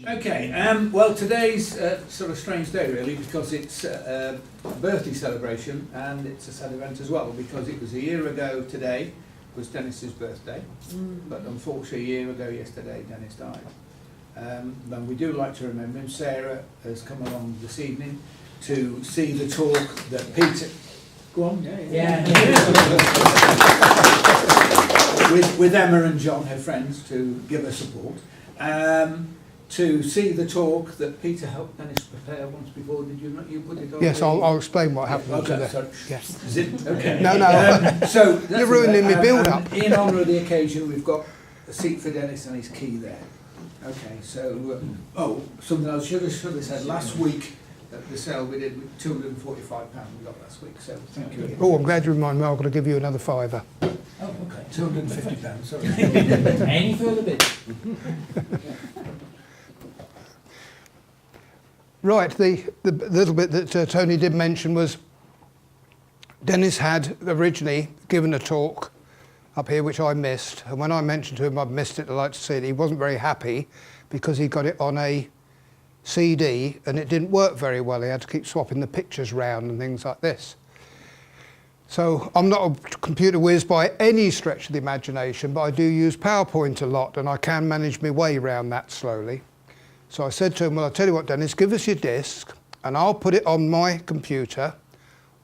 Okay, well today's sort of strange day really, because it's a birthday celebration and it's a sad event as well, because it was a year ago today was Dennis's birthday, but unfortunately a year ago yesterday Dennis died. And we do like to remember him. Sarah has come along this evening to see the talk that Peter... Go on. Yeah. with Emma and John, her friends, to give her support. To see the talk that Peter helped Dennis prepare once before. Did you not? You put it on? Yes, I'll explain what happened. Okay, to yes. Is it? Okay. No. So you're ruining my build-up. In honour of the occasion, we've got a seat for Dennis and his key there. Okay. So, something else. Should have said last week at the sale we did with £245 we got last week. So thank you. Oh, I'm glad you reminded me. I'm going to give you another £5. Oh, okay. £250. Sorry. Any further bid? Right, the little bit that Tony did mention was Dennis had originally given a talk up here which I missed, and when I mentioned to him I'd missed it, I'd like to see it, he wasn't very happy because he got it on a CD and it didn't work very well. He had to keep swapping the pictures round and things like this. So I'm not a computer whiz by any stretch of the imagination, but I do use PowerPoint a lot and I can manage my way around that slowly. So I said to him, well, I'll tell you what, Dennis, give us your disk and I'll put it on my computer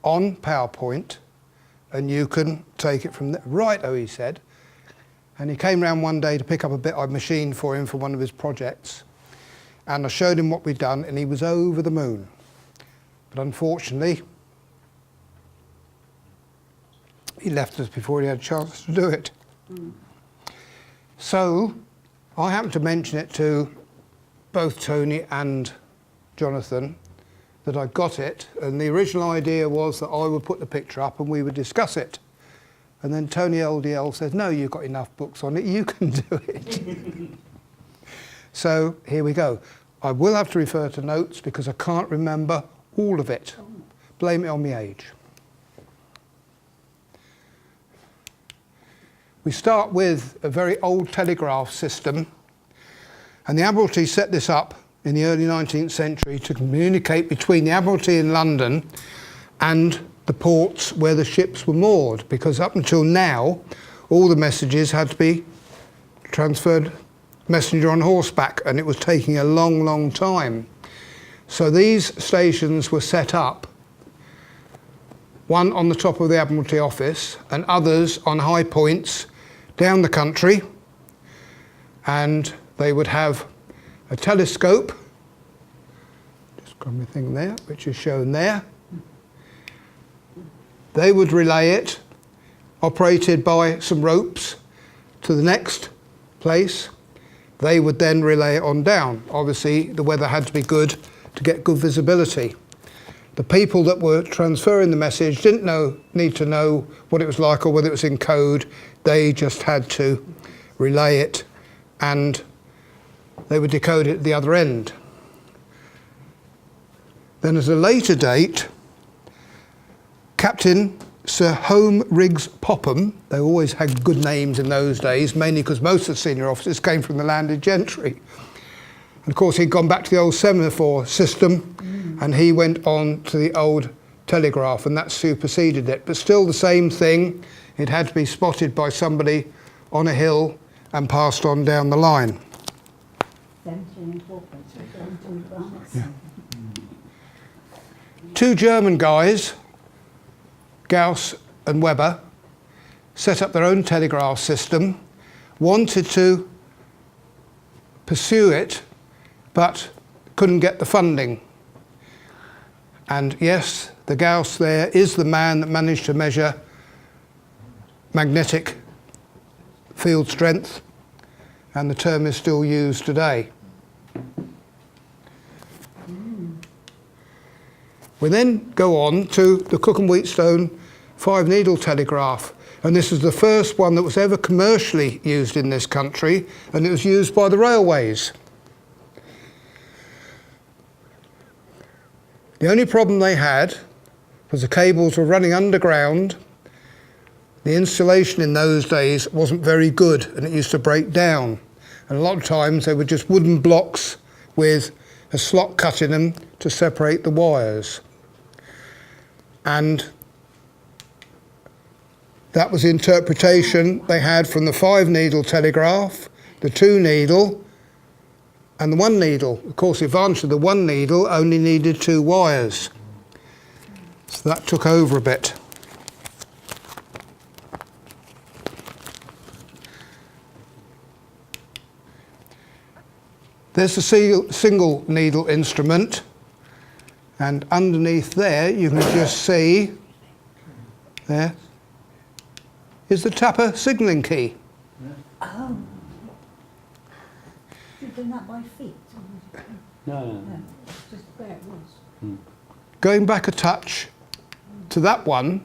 on PowerPoint and you can take it from there. Right-o, he said. And he came round one day to pick up a bit I machined for him for one of his projects. And I showed him what we'd done and he was over the moon. But unfortunately, he left us before he had a chance to do it. So I happened to mention it to both Tony and Jonathan that I got it, and the original idea was that I would put the picture up and we would discuss it. And then Tony LDL said, no, you've got enough books on it, you can do it. So here we go. I will have to refer to notes because I can't remember all of it. Blame it on my age. We start with a very old telegraph system. And the Admiralty set this up in the early 19th century to communicate between the Admiralty in London and the ports where the ships were moored, because up until now, all the messages had to be transferred messenger on horseback, and it was taking a long, long time. So these stations were set up, one on the top of the Admiralty office and others on high points down the country, and they would have a telescope, just got my thing there, which is shown there. They would relay it, operated by some ropes, to the next place. They would then relay it on down. Obviously, the weather had to be good to get good visibility. The people that were transferring the message didn't need to know what it was like or whether it was in code. They just had to relay it and they would decode it at the other end. Then at a later date, Captain Sir Home Riggs Popham, they always had good names in those days, mainly because most of the senior officers came from the landed gentry. And of course he'd gone back to the old semaphore system and he went on to the old telegraph and that superseded it. But still the same thing, it had to be spotted by somebody on a hill and passed on down the line. Yeah. Two German guys, Gauss and Weber, set up their own telegraph system, wanted to pursue it, but couldn't get the funding. And yes, the Gauss there is the man that managed to measure magnetic field strength, and the term is still used today. We then go on to the Cook and Wheatstone 5-needle telegraph, and this is the first one that was ever commercially used in this country, and it was used by the railways. The only problem they had was the cables were running underground. The insulation in those days wasn't very good and it used to break down. And a lot of times they were just wooden blocks with a slot cut in them to separate the wires. And that was the interpretation they had from the 5-needle telegraph, the 2-needle, and the 1-needle. Of course, the advantage of the 1-needle only needed 2 wires. So that took over a bit. There's a single needle instrument, and underneath there you can just see, there is the tapper signalling key. Oh. You've done that by feet? No. It's just where it was. Going back a touch to that one,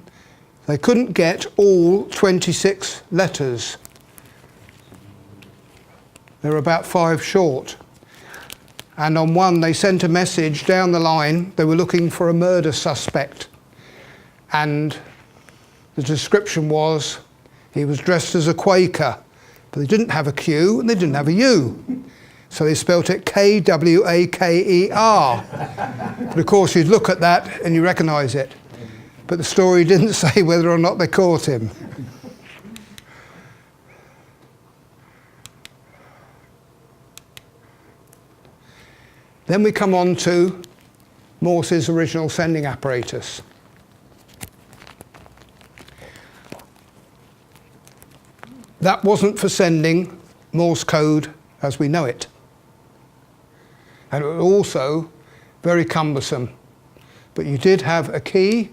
they couldn't get all 26 letters. They were about 5 short. And on one they sent a message down the line, they were looking for a murder suspect. And the description was, he was dressed as a Quaker, but they didn't have a Q and they didn't have a U. So they spelt it K-W-A-K-E-R. But of course you'd look at that and you recognise it. But the story didn't say whether or not they caught him. Then we come on to Morse's original sending apparatus. That wasn't for sending Morse code as we know it. And it was also very cumbersome. But you did have a key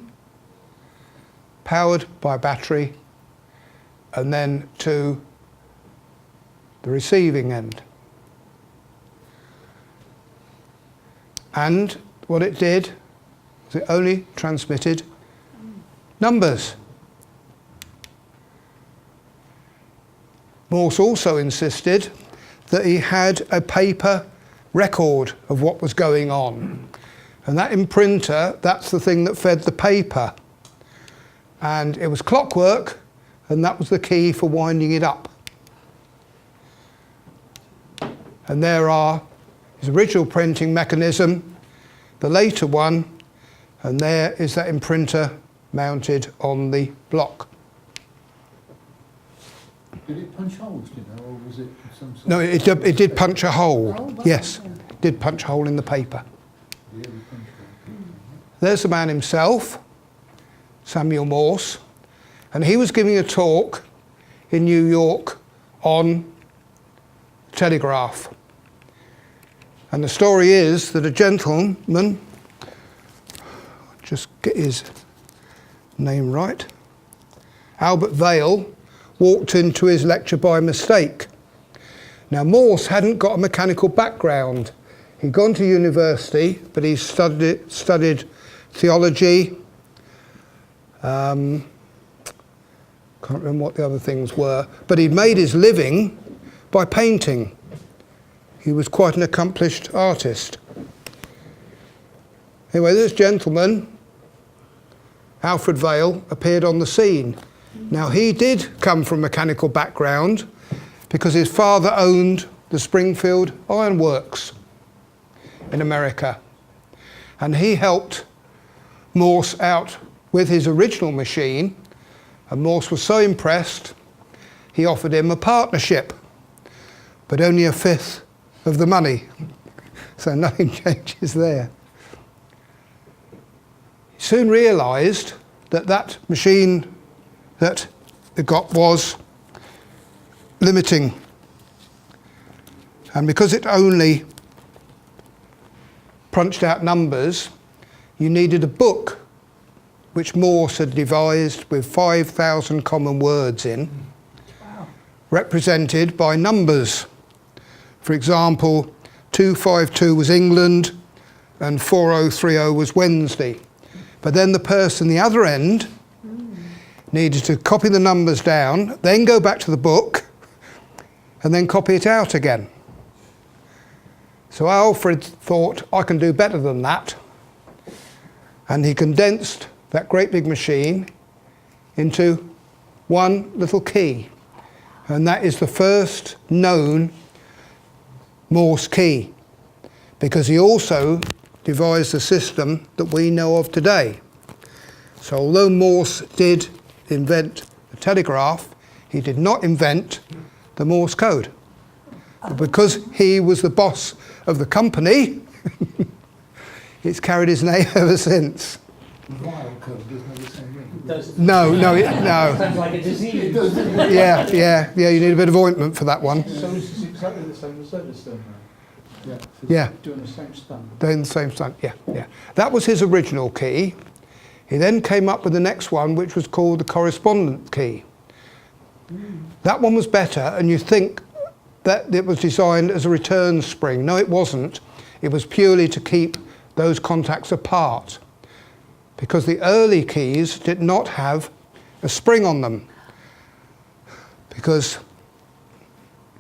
powered by a battery and then to the receiving end. And what it did was it only transmitted numbers. Morse also insisted that he had a paper record of what was going on. And that imprinter, that's the thing that fed the paper. And it was clockwork, and that was the key for winding it up. And there are his original printing mechanism, the later one, and there is that imprinter mounted on the block. Did it punch holes, do you know, or was it some sort No, it did punch a hole. Oh, wow. Yes, it did punch a hole in the paper. of the early punch hole? There's the man himself, Samuel Morse, and he was giving a talk in New York on telegraph. And the story is that a gentleman, just get his name right, Albert Vail, walked into his lecture by mistake. Now Morse hadn't got a mechanical background. He'd gone to university, but he studied theology, can't remember what the other things were, but he'd made his living by painting. He was quite an accomplished artist. Anyway, this gentleman, Alfred Vail, appeared on the scene. Now, he did come from a mechanical background because his father owned the Springfield Iron Works in America. And he helped Morse out with his original machine, and Morse was so impressed, he offered him a partnership, but only a fifth of the money. So nothing changes there. He soon realised that that machine that they got was limiting. And because it only punched out numbers, you needed a book which Morse had devised with 5,000 common words in, represented by numbers. For example, 252 was England and 4030 was Wednesday. But then the person the other end needed to copy the numbers down, then go back to the book, and then copy it out again. So Alfred thought, I can do better than that. And he condensed that great big machine into one little key. And that is the first known Morse key. because he also devised the system that we know of today. So although Morse did invent the telegraph, he did not invent the Morse code. But because he was the boss of the company, it's carried his name ever since. Vial code doesn't have the same ring. No. Sounds like a disease. Yeah, you need a bit of ointment for that one. So this is exactly the same as Featherstone now. Yeah. Yeah. Doing the same stunt. Doing the same stunt, yeah. That was his original key. He then came up with the next one, which was called the correspondence key. That one was better, and you think that it was designed as a return spring. No, it wasn't. It was purely to keep those contacts apart, because the early keys did not have a spring on them, because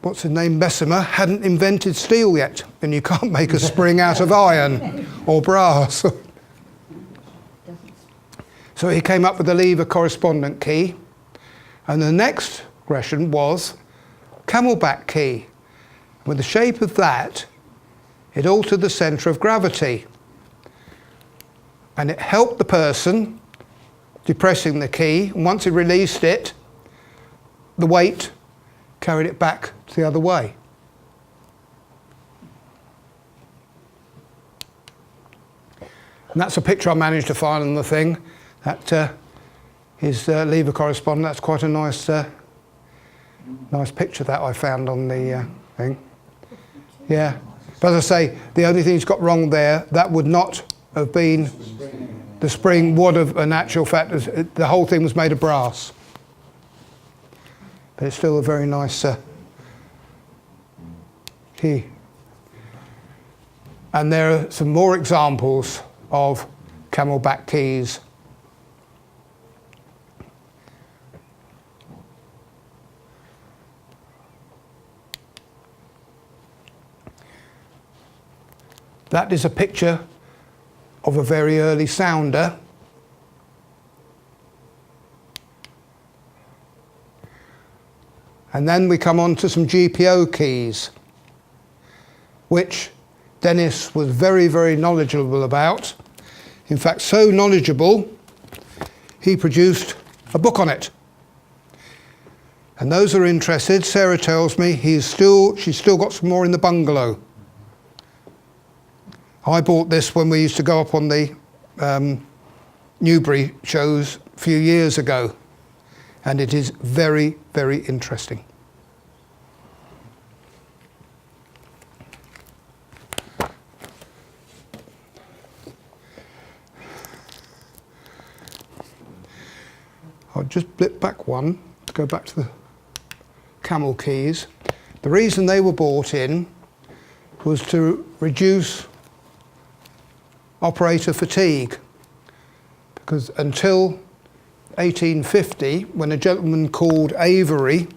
what's his name, Bessemer, hadn't invented steel yet, and you can't make a spring out of iron or brass. So he came up with the lever correspondent key, and the next progression was camelback key. With the shape of that, it altered the centre of gravity, and it helped the person depressing the key, and once he released it, the weight carried it back the other way. And that's a picture I managed to find on the thing. That his lever correspondent. That's quite a nice picture that I found on the thing. Yeah, but as I say, the only thing he's got wrong there, that would not have been, the spring would have, in actual fact, the whole thing was made of brass. But it's still a very nice key. And there are some more examples of camelback keys. That is a picture of a very early sounder. And then we come on to some GPO keys, which Dennis was very, very knowledgeable about. In fact, so knowledgeable, he produced a book on it. And those who are interested, Sarah tells me she's still got some more in the bungalow. I bought this when we used to go up on the Newbury shows a few years ago, and it is very, very interesting. I'll just blip back one to go back to the camel keys. The reason they were bought in was to reduce operator fatigue, because until 1850, when a gentleman called Avery,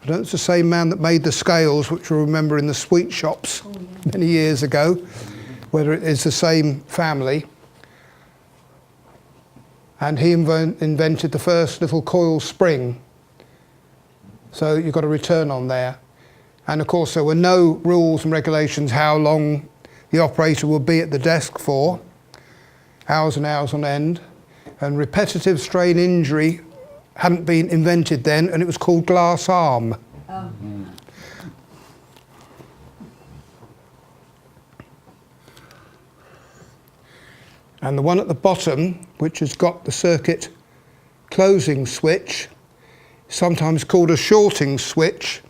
I don't know if it's the same man that made the scales, which you'll remember in the sweet shops many years ago, whether it is the same family, and he invented the first little coil spring, so you've got a return on there. And of course there were no rules and regulations how long the operator would be at the desk for, hours and hours on end, and repetitive strain injury hadn't been invented then, and it was called glass arm. And the one at the bottom, which has got the circuit closing switch, sometimes called a shorting switch,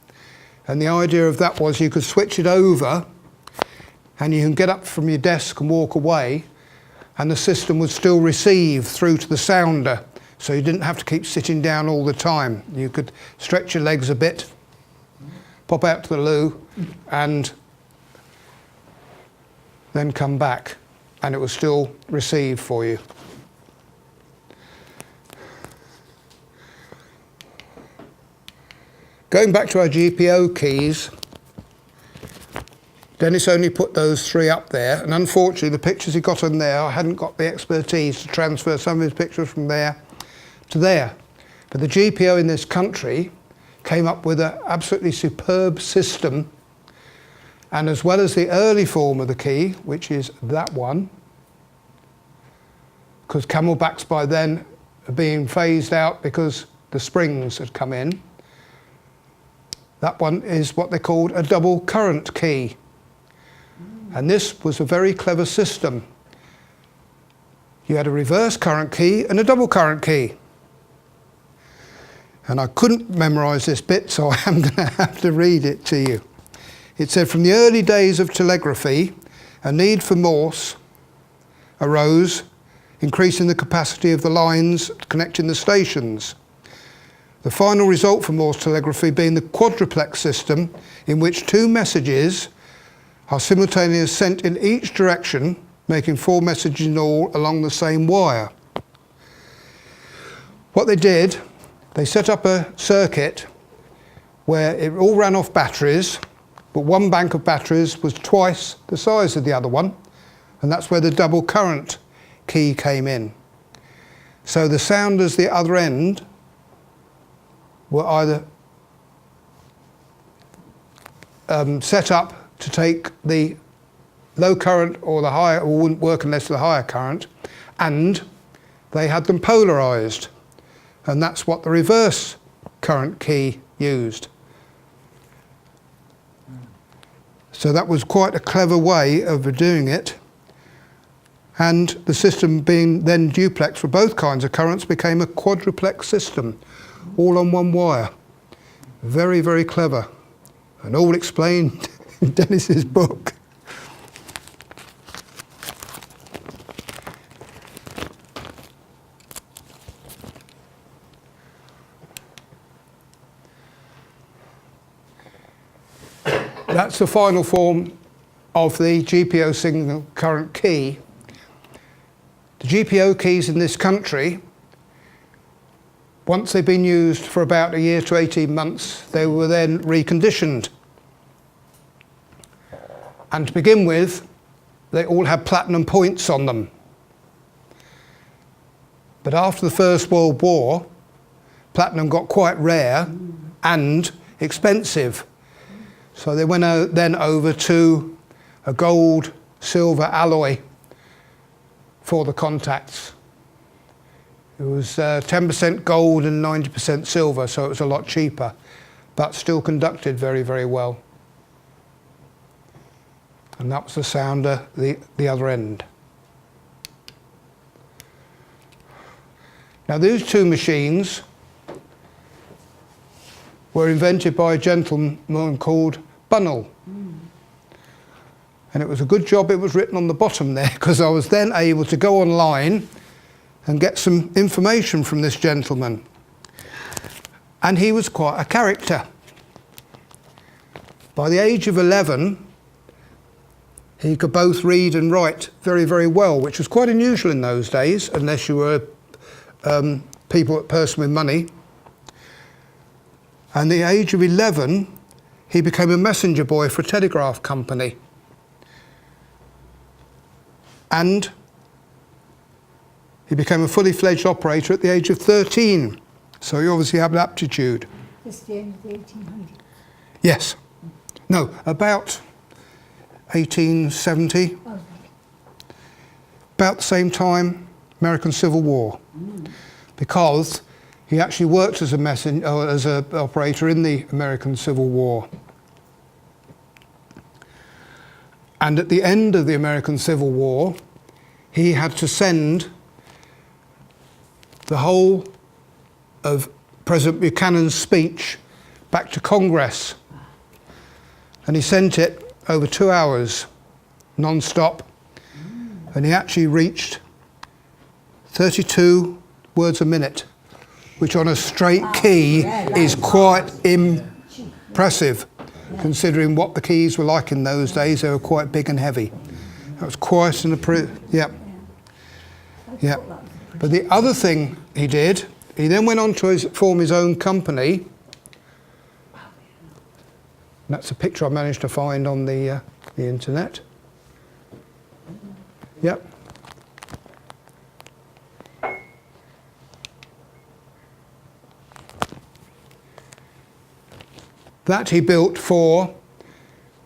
and the idea of that was you could switch it over and you can get up from your desk and walk away, and the system would still receive through to the sounder, so you didn't have to keep sitting down all the time. You could stretch your legs a bit, pop out to the loo, and then come back, and it will still receive for you. Going back to our GPO keys, Dennis only put those three up there, and unfortunately the pictures he got on there, I hadn't got the expertise to transfer some of his pictures from there to there. But the GPO in this country came up with an absolutely superb system And as well as the early form of the key, which is that one, because camelbacks by then are being phased out because the springs had come in, that one is what they called a double current key. And this was a very clever system. You had a reverse current key and a double current key. And I couldn't memorise this bit, so I am going to have to read it to you. It said, from the early days of telegraphy, a need for Morse arose, increasing the capacity of the lines connecting the stations. The final result for Morse telegraphy being the quadruplex system, in which 2 messages are simultaneously sent in each direction, making 4 messages in all along the same wire. What they did, they set up a circuit where it all ran off batteries, but one bank of batteries was twice the size of the other one, and that's where the double current key came in. So the sounders at the other end were either set up to take the low current or the higher, or wouldn't work unless the higher current, and they had them polarised, and that's what the reverse current key used. So that was quite a clever way of doing it, and the system being then duplex for both kinds of currents became a quadruplex system, all on one wire. Very, very clever, and all explained in Dennis's book. That's the final form of the GPO single current key. The GPO keys in this country, once they've been used for about a year to 18 months, they were then reconditioned. And to begin with, they all had platinum points on them. But after the First World War, platinum got quite rare and expensive. So they went then over to a gold-silver alloy for the contacts. It was 10% gold and 90% silver, so it was a lot cheaper, but still conducted very, very well. And that was the sounder, the other end. Now these 2 machines were invented by a gentleman called Bunnell. And it was a good job it was written on the bottom there, because I was then able to go online and get some information from this gentleman. And he was quite a character. By the age of 11, he could both read and write very, very well, which was quite unusual in those days, unless you were a person with money. And at the age of 11, he became a messenger boy for a telegraph company. And he became a fully fledged operator at the age of 13. So he obviously had an aptitude. This is the end of the 1800s. Yes. No, about 1870. Oh, About the same time, American Civil War. Because he actually worked as as an operator in the American Civil War. And at the end of the American Civil War, he had to send the whole of President Buchanan's speech back to Congress. And he sent it over 2 hours, non-stop. And he actually reached 32 words a minute, which on a straight key is quite impressive, considering what the keys were like in those days. They were quite big and heavy. That was quite an yeah. But the other thing he did, he then went on to form his own company. That's a picture I managed to find on the internet. Yep. That he built for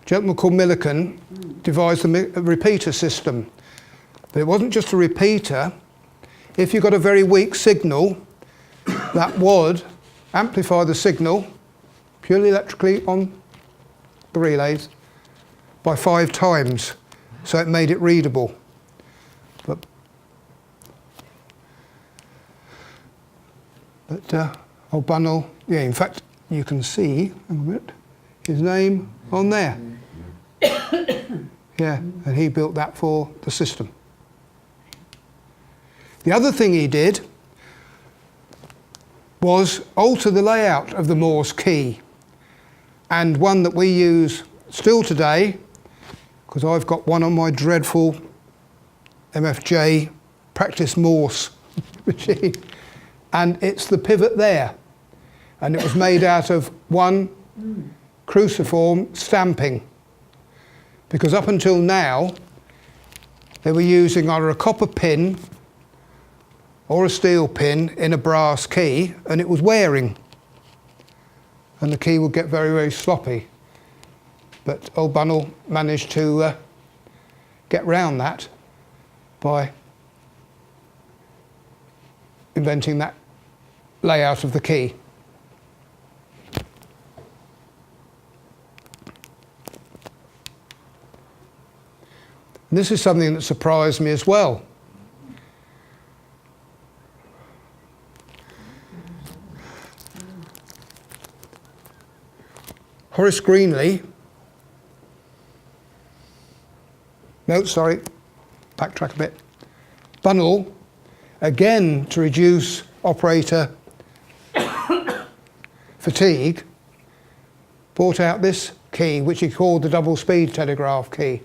a gentleman called Millikan devised a repeater system. But it wasn't just a repeater. If you got a very weak signal, that would amplify the signal purely electrically on the relays by 5 times, so it made it readable. But old Bunnell, yeah, in fact, you can see, hang on a minute, his name on there. Yeah, and he built that for the system. The other thing he did was alter the layout of the Morse key, and one that we use still today, because I've got one on my dreadful MFJ practice Morse machine, and it's the pivot there, and it was made out of one cruciform stamping, because up until now they were using either a copper pin or a steel pin in a brass key, and it was wearing, and the key would get very, very sloppy. But old Bunnell managed to get round that by inventing that layout of the key. And this is something that surprised me as well. Horace Greenlee, no, sorry, backtrack a bit. Bunnell, again to reduce operator fatigue, brought out this key, which he called the double speed telegraph key.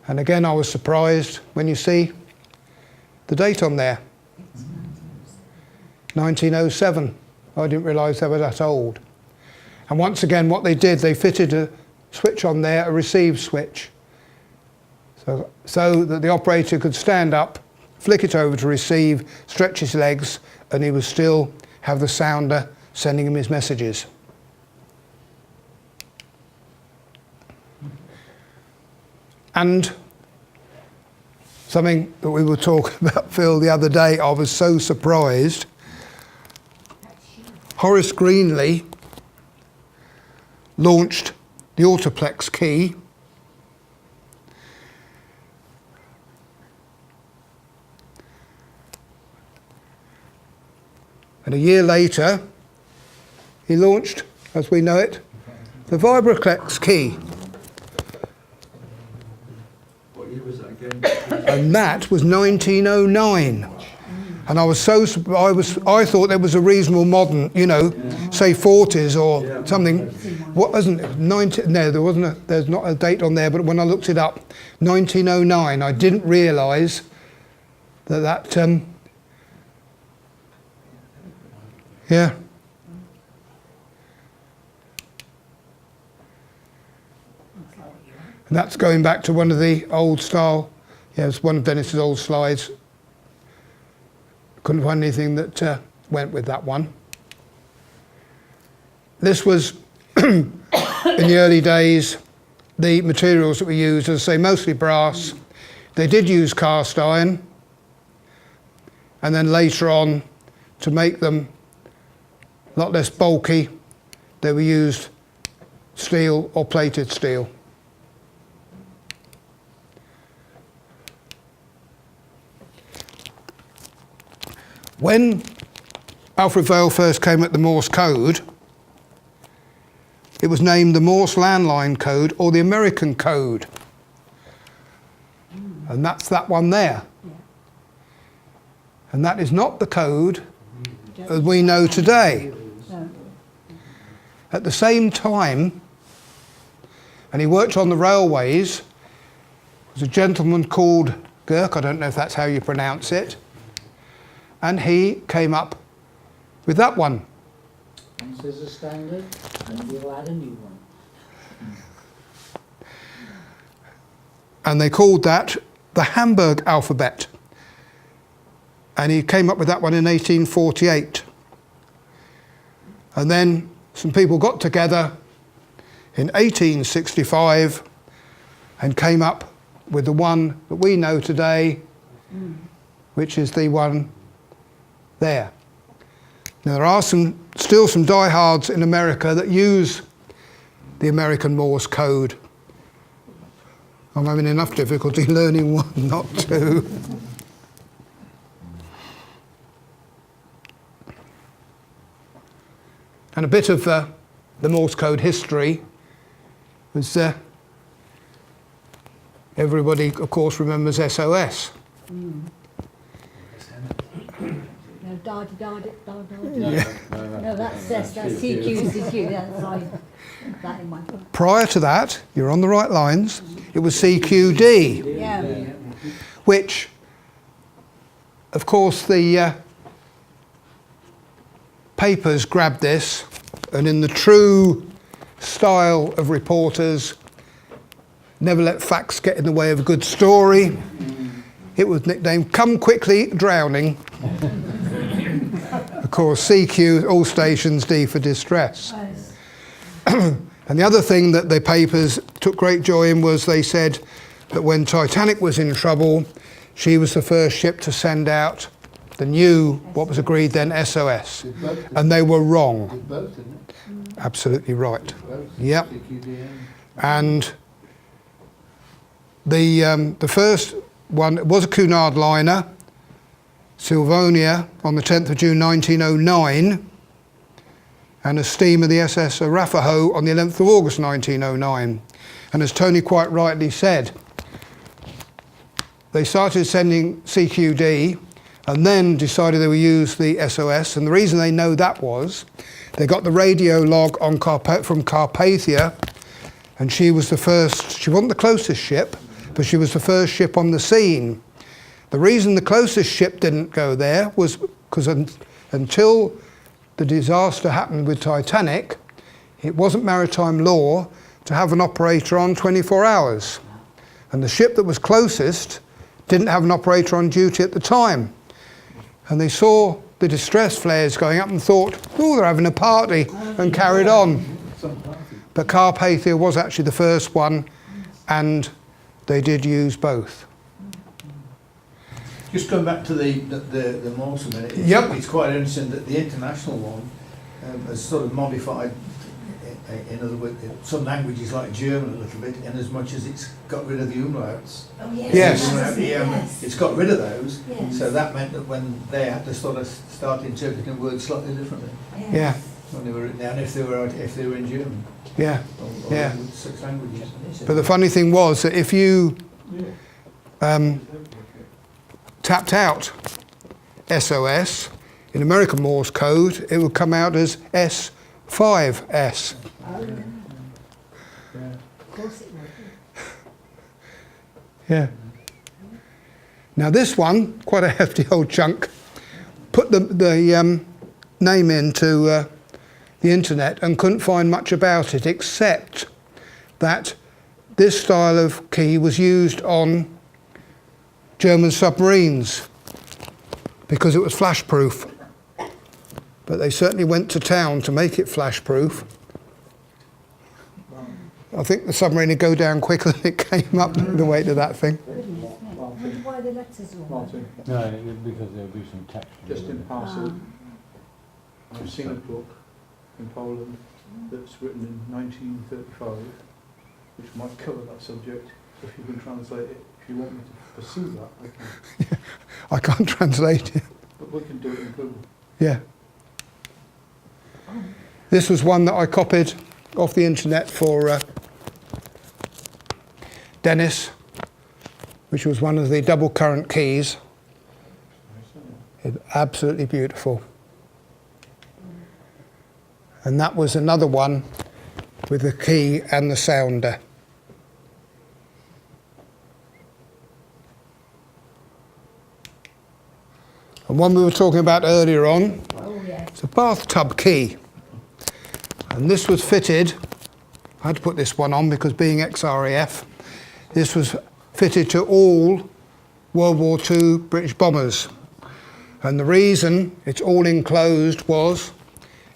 And again, I was surprised when you see the date on there, 1907. I didn't realise they were that old. And once again, what they did, they fitted a switch on there, a receive switch, so that the operator could stand up, flick it over to receive, stretch his legs, and he would still have the sounder sending him his messages. And something that we were talking about, Phil, the other day, I was so surprised. Horace Greenlee launched the autoplex key, and a year later he launched, as we know it, the vibraplex key. What year was that again? And that was 1909. And I was so I thought there was a reasonable modern, you know, say 40s or something. What wasn't it? No, there wasn't. There's not a date on there. But when I looked it up, 1909, I didn't realise that. Yeah. And that's going back to one of the old style. Yeah, it's one of Dennis's old slides. Couldn't find anything that went with that one. This was, in the early days, the materials that we used, as I say, mostly brass. They did use cast iron, and then later on, to make them a lot less bulky, they were used steel or plated steel. When Alfred Vail first came at the Morse code, it was named the Morse landline code or the American code. And that's that one there. And that is not the code as we know today. At the same time, and he worked on the railways, there was a gentleman called Goucher, I don't know if that's how you pronounce it, and he came up with that one. This is a standard, and we'll add a new one. And they called that the Hamburg alphabet. And he came up with that one in 1848. And then some people got together in 1865 and came up with the one that we know today, which is the one there. Now there are still some diehards in America that use the American Morse code. I'm having enough difficulty learning one, not two. And a bit of the Morse code history was everybody, of course, remembers SOS. No, no, that's CQ, that's right. That in my Prior to that, you're on the right lines, it was CQD, yeah. which, of course, the papers grabbed this, and in the true style of reporters, never let facts get in the way of a good story, it was nicknamed Come Quickly Drowning. Of course, CQ, all stations, D for distress. And the other thing that the papers took great joy in was they said that when Titanic was in trouble, she was the first ship to send out the new, what was agreed then, SOS. And they were wrong. Both, isn't it? Absolutely right. Both. Yep. CQD And the first one was a Cunard liner, Sylvonia, on the 10th of June 1909, and a steamer, the SS Arapahoe, on the 11th of August 1909. And as Tony quite rightly said, they started sending CQD and then decided they would use the SOS. And the reason they know that was they got the radio log on from Carpathia, and she was the first, she wasn't the closest ship, but she was the first ship on the scene. The reason the closest ship didn't go there was because until the disaster happened with Titanic, it wasn't maritime law to have an operator on 24 hours. And the ship that was closest didn't have an operator on duty at the time. And they saw the distress flares going up and thought, oh, they're having a party, and carried on. But Carpathia was actually the first one, and they did use both. Just going back to the Morse a minute, it's quite interesting that the international one has sort of modified, in other words, some languages like German a little bit, in as much as it's got rid of the umlauts. Oh, Yes. It's got rid of those, Yes. so that meant that when they had to sort of start interpreting words slightly differently Yeah, when they were written down, if they were in German yeah. or Yeah. such languages. But the funny thing was that if you tapped out SOS in American Morse code, it would come out as S5S. Of course it would. Yeah. Now this one, quite a hefty old chunk, put the name into the internet and couldn't find much about it except that this style of key was used on German submarines because it was flash proof. But they certainly went to town to make it flash proof. I think the submarine would go down quicker than it came up the weight of that thing. Why the letters all? Martin, No, because there'll be some text. just in passing, I've seen a book in Poland that's written in 1935, which might cover that subject. If you can translate it, if you want me to pursue that, I can. I can't translate it. But we can do it in Google. Yeah. This was one that I copied off the internet for Dennis, which was one of the double current keys. It's absolutely beautiful. And that was another one with the key and the sounder. And one we were talking about earlier on, Oh, yeah. it's a bathtub key. And this was fitted, I had to put this one on because being ex-RAF, this was fitted to all World War II British bombers. And the reason it's all enclosed was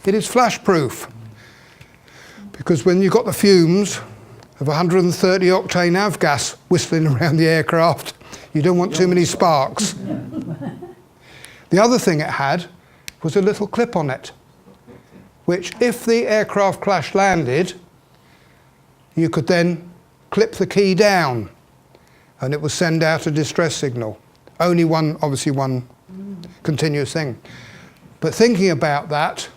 it is flash proof. because when you've got the fumes of 130 octane avgas whistling around the aircraft, you don't want too many sparks. The other thing it had was a little clip on it, which if the aircraft crash landed, you could then clip the key down and it would send out a distress signal. Only one, obviously one continuous thing. But thinking about that,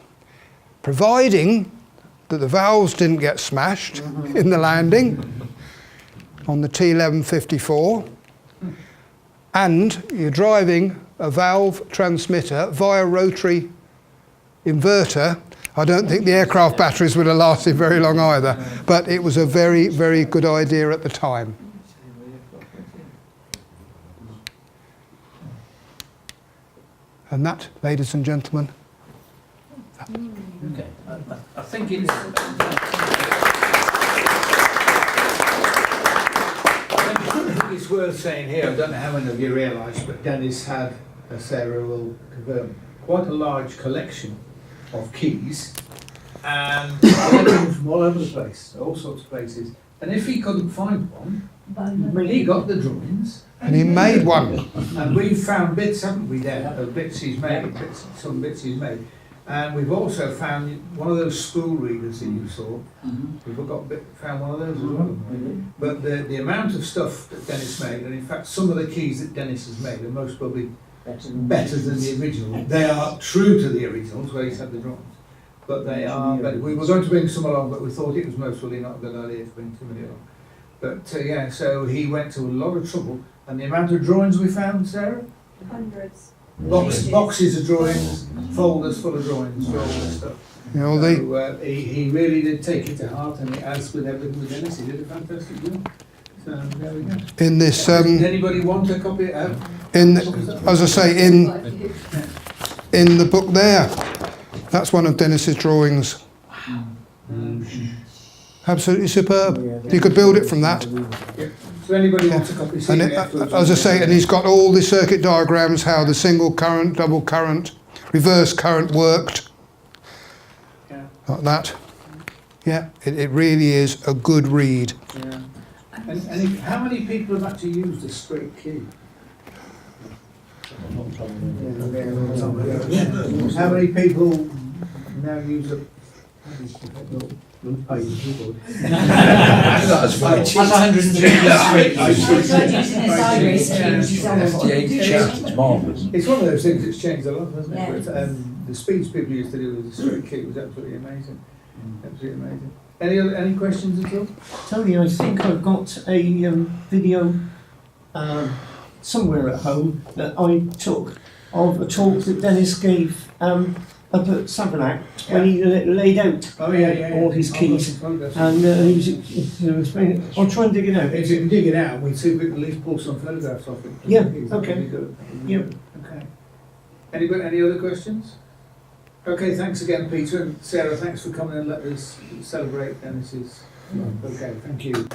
providing that the valves didn't get smashed in the landing on the T1154, and you're driving a valve transmitter via rotary inverter, I don't think the aircraft batteries would have lasted very long either. But it was a very, very good idea at the time. And that, ladies and gentlemen, Okay. I think it's... I think it's worth saying here, I don't know how many of you realise, but Dennis had, as Sarah will confirm, quite a large collection of keys, and they came from all over the place, all sorts of places. And if he couldn't find one, he got the drawings. and he made one. And we've found bits, haven't we, there, of bits he's made, some bits he's made. And we've also found one of those spool readers that you saw. We've found one of those as well. But the amount of stuff that Dennis made, and in fact some of the keys that Dennis has made are most probably better than the original. They are true to the originals where he's had the drawings. But they are better. We were going to bring some along, but we thought it was most probably not a good idea to bring too many along. But yeah, so he went to a lot of trouble. And the amount of drawings we found, Sarah? Hundreds. Boxes of drawings, folders full of drawings for all this stuff. You know, So, he really did take it to heart, and as with everything with Dennis, he did a fantastic job. So there we go. in this, Does anybody want a copy? as I say, in the book there, that's one of Dennis's drawings. Absolutely superb. You could build it from that. So anybody wants a copy? And as I say, and he's got all the circuit diagrams, how the single current, double current, reverse current worked, Yeah. like that. Yeah, it really is a good read. Yeah. And how many people have actually used a straight key? How many people now use a... That's 103 It's marvellous. It's one of those things that's changed a lot, hasn't it? Yeah. But, the speeds people used to do with the straight key was absolutely amazing. Absolutely amazing. Any questions at all? Tony, I think I've got a video somewhere at home that I took of a talk that Dennis gave up at Savernake when he laid out all his keys. And he was explaining. I'll try and dig it out. If you can dig it out, we'll see if we can at least pull some photographs off it. Yeah, It's okay. really good. Yep. Okay. Any other questions? Okay, thanks again, Peter, and Sarah, thanks for coming and let us celebrate Dennis's. Okay, thank you.